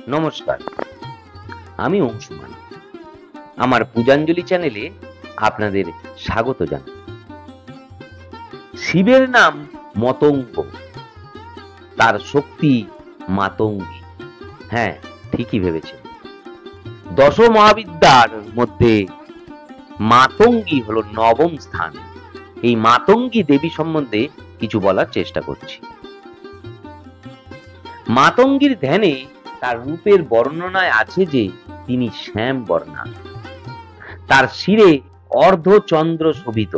নমস্কার, আমি অংশুমান। আমার পূজাঞ্জলি চ্যানেলে আপনাদের স্বাগত জানাই। শিবের নাম মতঙ্গ, তার শক্তি মাতঙ্গী। হ্যাঁ, ঠিকই ভেবেছেন। দশ মহাবিদ্যার মধ্যে মাতঙ্গী হলো নবম স্থান। এই মাতঙ্গী দেবী সম্বন্ধে কিছু বলার চেষ্টা করছি। মাতঙ্গীর ধ্যানে তার রূপের বর্ণনায় আছে যে তিনি শ্যাম বর্ণা, তার শিরে অর্ধচন্দ্র শোভিত।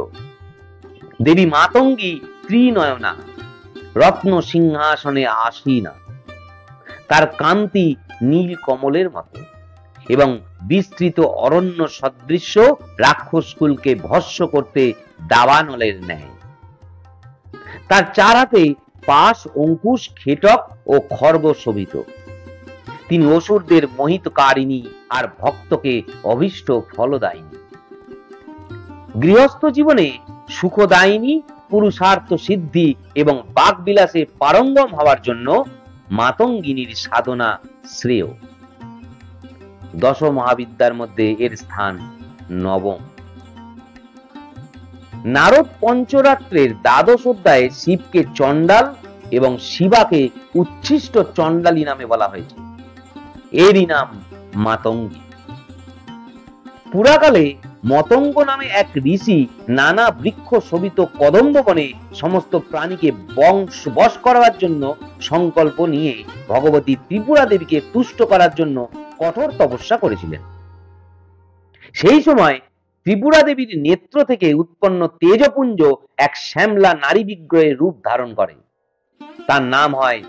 দেবী মাতঙ্গী ত্রিনয়না, রত্ন সিংহাসনে আসীনা। তার কান্তি নীল কমলের মতো এবং বিস্তৃত অরণ্য সদৃশ্য রাক্ষসকুলকে ভস্ম করতে দাবানলের ন্যায়। তার চার হাতে পাশ, অঙ্কুশ, খেটক ও খড়গ শোভিত। তিনি অসুরদের মোহিতকারিণী আর ভক্তকে অভীষ্ট ফলদায়িনী। গৃহস্থ জীবনে সুখদায়িনী, পুরুষার্থ সিদ্ধি এবং বাকবিলাসে পারঙ্গম হওয়ার জন্য মাতঙ্গিনীর সাধনা শ্রেয়। দশ মহাবিদ্যার মধ্যে এর স্থান নবম। নারদ পঞ্চরাত্রের দ্বাদশ অধ্যায়ে শিবকে চণ্ডাল এবং শিবাকে উচ্ছিষ্ট চণ্ডালী নামে বলা হয়েছে। এরই নাম মাতঙ্গী। পুরাকালে মতঙ্গ নামে এক ঋষি নানা বৃক্ষ শোভিত কদম্ব বনে সমস্ত প্রাণীকে বশ করার জন্য সংকল্প নিয়ে ভগবতী ত্রিপুরা দেবীকে তুষ্ট করার জন্য কঠোর তপস্যা করেছিলেন। সেই সময় ত্রিপুরা দেবীর নেত্র থেকে উৎপন্ন তেজপুঞ্জ এক শ্যামলা নারী বিগ্রহের রূপ ধারণ করে। তার নাম হয়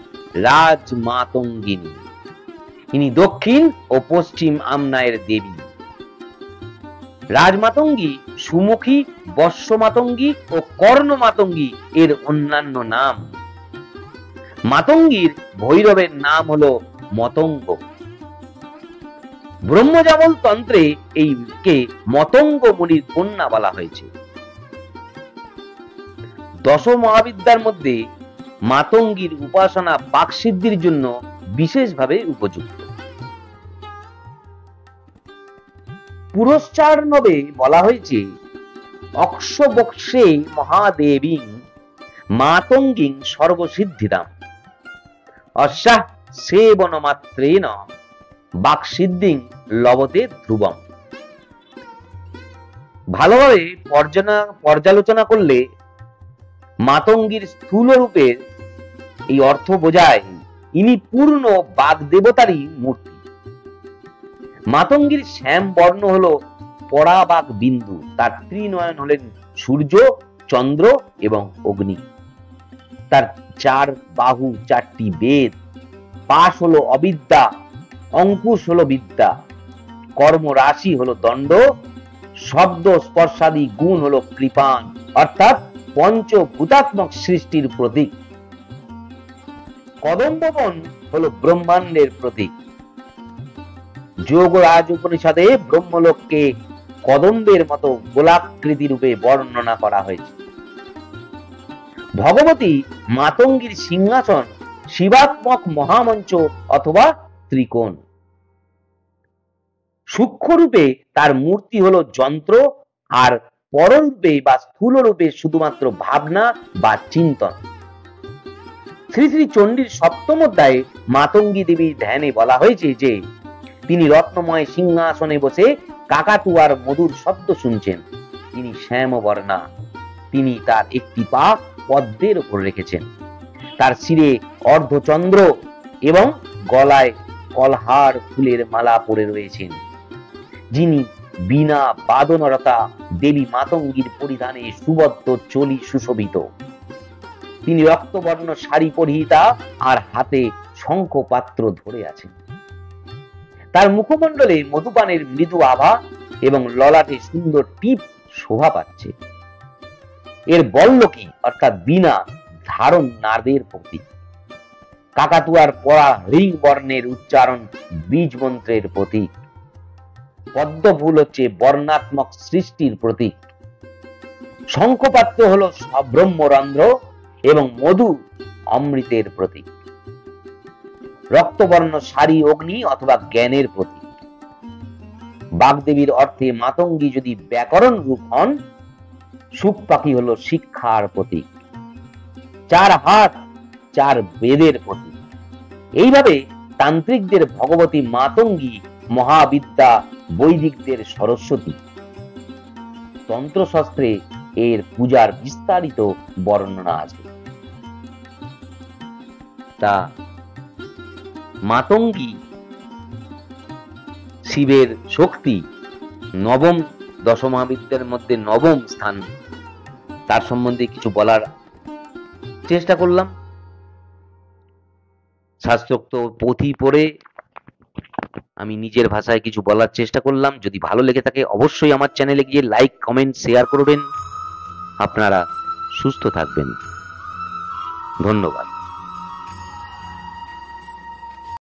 রাজমাতঙ্গিনী। ইনি দক্ষিণ ও পশ্চিম আমনায়ের দেবী। রাজমাতঙ্গী, সুমুখী, বর্ষমাতঙ্গী ও কর্ণমাতঙ্গী এর অন্যান্য নাম। মাতঙ্গীর ভৈরবের নাম হলো মতঙ্গ। ব্রহ্মজাবল তন্ত্রে এইকে মতঙ্গ মুনির কন্যা বলা হয়েছে। দশ মহাবিদ্যার মধ্যে মাতঙ্গীর উপাসনা বাকসিদ্ধির জন্য বিশেষভাবে উপযুক্ত। পুরশ্চার্ণবে বলা হয়েছে, অক্ষবক্ষে মহাদেবী মাতঙ্গিং সর্বসিদ্ধিদাম অস্যাঃ সেবন মাত্রেণ বাকসিদ্ধিং লভতে ধ্রুবম। ভালোভাবে পর্যালোচনা করলে মাতঙ্গীর স্থূল রূপের এই অর্থ বোঝায় ইনি পূর্ণ বাগদেবতারই মূর্তি। মাতঙ্গীর শ্যাম বর্ণ হলো পরাবাক বিন্দু। তার ত্রিনয়ন হলেন সূর্য, চন্দ্র এবং অগ্নি। তার চার বাহু, চারটি বেদ। পাশ হলো অবিদ্যা, অঙ্কুশ হলো বিদ্যা, কর্ম রাশি হলো দণ্ড, শব্দ স্পর্শাদি গুণ হলো কৃপান, অর্থাৎ পঞ্চভূতাত্মক সৃষ্টির প্রতীক। কদম্ববন হলো ব্রহ্মাণ্ডের প্রতীক। যোগরাজ উপনিষদে ব্রহ্মলোককে কদম্বের মতো গোলাকৃতি রূপে বর্ণনা করা হয়েছে। ভগবতী মাতঙ্গীর সিংহাসন শিবাত্মক মহামঞ্চ অথবা ত্রিকোণ। সূক্ষ্ম রূপে তার মূর্তি হলো যন্ত্র, আর পররূপে বা স্থূল রূপে শুধুমাত্র ভাবনা বা চিন্তন। শ্রী শ্রী চণ্ডীর সপ্তম অধ্যায়ে মাতঙ্গী দেবীর ধ্যানে বলা হয়েছে যে তিনি রত্নময় সিংহাসনে বসে কাকাতুয়ার মধুর শব্দ শুনছেন। তিনি শ্যামবর্ণা। তিনি তার একটি পা পদ্মের উপর রেখেছেন। তার শিরে অর্ধচন্দ্র এবং গলায় কলহার ফুলের মালা পরে রয়েছেন। যিনি বীণা বাদনরতা দেবী মাতঙ্গীর পরিধানে সুবদ্ধ চলি সুশোভিত। তিনি রক্তবর্ণ শাড়ি পরিহিতা আর হাতে শঙ্খ পাত্র ধরে আছেন। তার মুখমণ্ডলে মধুপানের মৃদু আভা এবং ললাটে সুন্দর টিপ শোভা পাচ্ছে। এর বল্লকি অর্থাৎ বীণা ধারণ নাদের প্রতীক। কাকাতুয়ার পরা হ্রিং বর্ণের উচ্চারণ বীজ মন্ত্রের প্রতীক। পদ্মফুল হচ্ছে বর্ণাত্মক সৃষ্টির প্রতীক। শঙ্খপাত্র হলো ব্রহ্মরন্ধ্র এবং মধু অমৃতের প্রতীক। রক্তবর্ণ শাড়ি অগ্নি অথবা জ্ঞানের প্রতীক। বাগদেবীর অর্থে মাতঙ্গী যদি ব্যাকরণ রূপ হন, সুখ পাখি হলো শিক্ষার প্রতীক। 4 হাত 4 বেদের প্রতীক। এইভাবে তান্ত্রিকদের ভগবতী মাতঙ্গী, মহাবিদ্যা বৈদিকদের সরস্বতী। তন্ত্রশাস্ত্রে এর পূজার বিস্তারিত বর্ণনা আছে। তা মাতঙ্গী শিবের শক্তি, নবম দশমহাবিদ্যার মধ্যে নবম স্থান, তার সম্বন্ধে কিছু বলার চেষ্টা করলাম। শাস্ত্রোক্ত পুঁথি পড়ে আমি নিজের ভাষায় কিছু বলার চেষ্টা করলাম। যদি ভালো লেগে থাকে অবশ্যই আমার চ্যানেলে গিয়ে লাইক, কমেন্ট, শেয়ার করবেন। আপনারা সুস্থ থাকবেন। ধন্যবাদ।